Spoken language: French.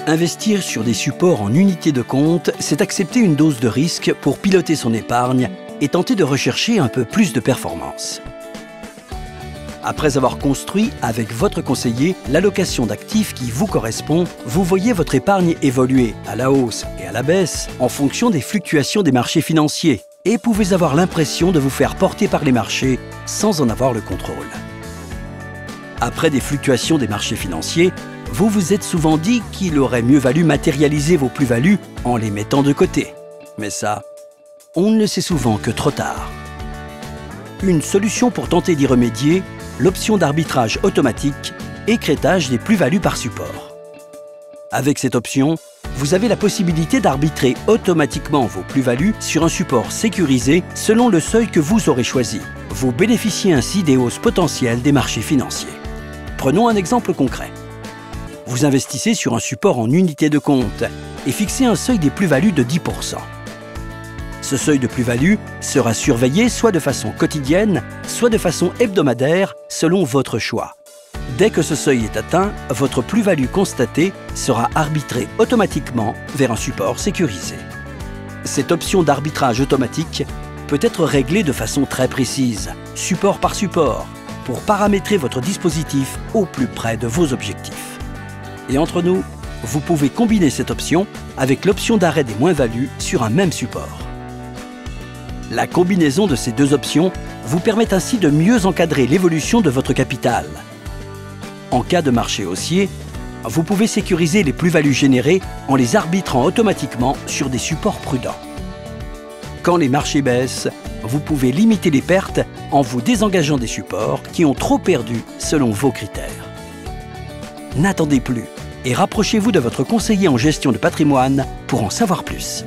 Investir sur des supports en unité de compte, c'est accepter une dose de risque pour piloter son épargne et tenter de rechercher un peu plus de performance. Après avoir construit avec votre conseiller l'allocation d'actifs qui vous correspond, vous voyez votre épargne évoluer à la hausse et à la baisse en fonction des fluctuations des marchés financiers et pouvez avoir l'impression de vous faire porter par les marchés sans en avoir le contrôle. Après des fluctuations des marchés financiers, vous vous êtes souvent dit qu'il aurait mieux valu matérialiser vos plus-values en les mettant de côté. Mais ça, on ne le sait souvent que trop tard. Une solution pour tenter d'y remédier, l'option d'arbitrage automatique, écrêtage des plus-values par support. Avec cette option, vous avez la possibilité d'arbitrer automatiquement vos plus-values sur un support sécurisé selon le seuil que vous aurez choisi. Vous bénéficiez ainsi des hausses potentielles des marchés financiers. Prenons un exemple concret. Vous investissez sur un support en unité de compte et fixez un seuil des plus-values de 10%. Ce seuil de plus-value sera surveillé soit de façon quotidienne, soit de façon hebdomadaire, selon votre choix. Dès que ce seuil est atteint, votre plus-value constatée sera arbitrée automatiquement vers un support sécurisé. Cette option d'arbitrage automatique peut être réglée de façon très précise, support par support, pour paramétrer votre dispositif au plus près de vos objectifs. Et entre nous, vous pouvez combiner cette option avec l'option d'arrêt des moins-values sur un même support. La combinaison de ces deux options vous permet ainsi de mieux encadrer l'évolution de votre capital. En cas de marché haussier, vous pouvez sécuriser les plus-values générées en les arbitrant automatiquement sur des supports prudents. Quand les marchés baissent, vous pouvez limiter les pertes en vous désengageant des supports qui ont trop perdu selon vos critères. N'attendez plus et rapprochez-vous de votre conseiller en gestion de patrimoine pour en savoir plus.